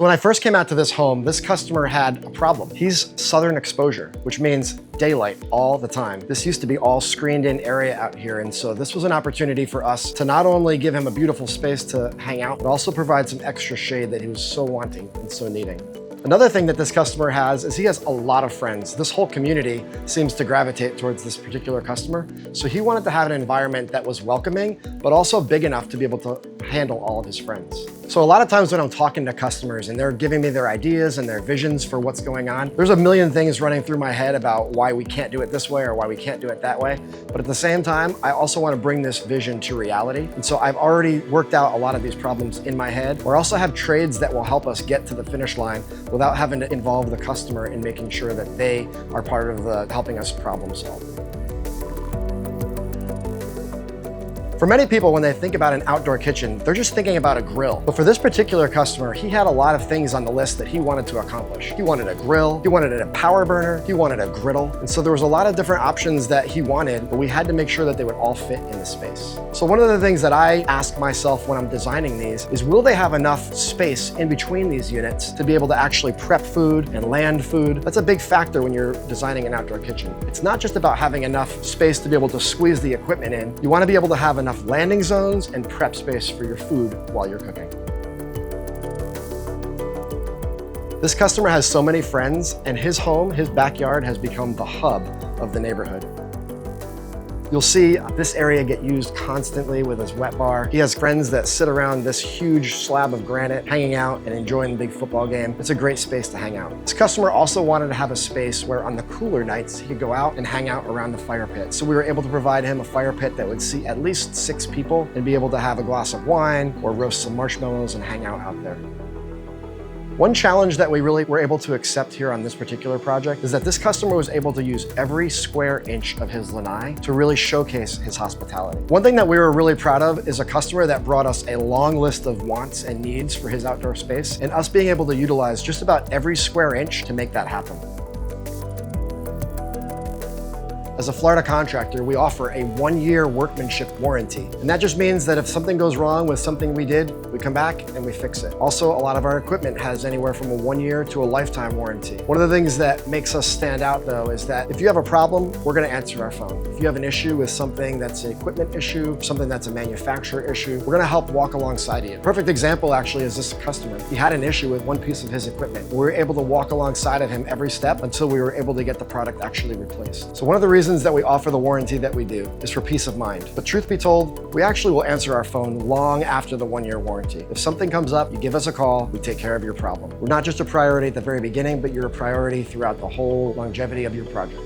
When I first came out to this home, this customer had a problem. He's southern exposure, which means daylight all the time. This used to be all screened in area out here, and so this was an opportunity for us to not only give him a beautiful space to hang out, but also provide some extra shade that he was so wanting and so needing. Another thing that this customer has is he has a lot of friends. This whole community seems to gravitate towards this particular customer. So he wanted to have an environment that was welcoming, but also big enough to be able to handle all of his friends. So a lot of times when I'm talking to customers and they're giving me their ideas and their visions for what's going on, there's a million things running through my head about why we can't do it this way or why we can't do it that way. But at the same time, I also want to bring this vision to reality. And so I've already worked out a lot of these problems in my head. We also have trades that will help us get to the finish line without having to involve the customer in making sure that they are part of the helping us problem solve. For many people, when they think about an outdoor kitchen, they're just thinking about a grill. But for this particular customer, he had a lot of things on the list that he wanted to accomplish. He wanted a grill, he wanted a power burner, he wanted a griddle. And so there was a lot of different options that he wanted, but we had to make sure that they would all fit in the space. So one of the things that I ask myself when I'm designing these is, will they have enough space in between these units to be able to actually prep food and land food? That's a big factor when you're designing an outdoor kitchen. It's not just about having enough space to be able to squeeze the equipment in. You want to be able to have enough landing zones and prep space for your food while you're cooking. This customer has so many friends, and his home, his backyard, has become the hub of the neighborhood. You'll see this area get used constantly with his wet bar. He has friends that sit around this huge slab of granite, hanging out and enjoying the big football game. It's a great space to hang out. This customer also wanted to have a space where on the cooler nights, he could go out and hang out around the fire pit. So we were able to provide him a fire pit that would seat at least 6 people and be able to have a glass of wine or roast some marshmallows and hang out there. One challenge that we really were able to accept here on this particular project is that this customer was able to use every square inch of his lanai to really showcase his hospitality. One thing that we were really proud of is a customer that brought us a long list of wants and needs for his outdoor space, and us being able to utilize just about every square inch to make that happen. As a Florida contractor, we offer a 1-year workmanship warranty. And that just means that if something goes wrong with something we did, we come back and we fix it. Also, a lot of our equipment has anywhere from a 1-year to a lifetime warranty. One of the things that makes us stand out though is that if you have a problem, we're gonna answer our phone. If you have an issue with something that's an equipment issue, something that's a manufacturer issue, we're gonna help walk alongside you. Perfect example actually is this customer. He had an issue with one piece of his equipment. We were able to walk alongside of him every step until we were able to get the product actually replaced. So one of the reasons that we offer the warranty that we do is for peace of mind. But truth be told, we actually will answer our phone long after the 1-year warranty. If something comes up, you give us a call, we take care of your problem. We're not just a priority at the very beginning, but you're a priority throughout the whole longevity of your project.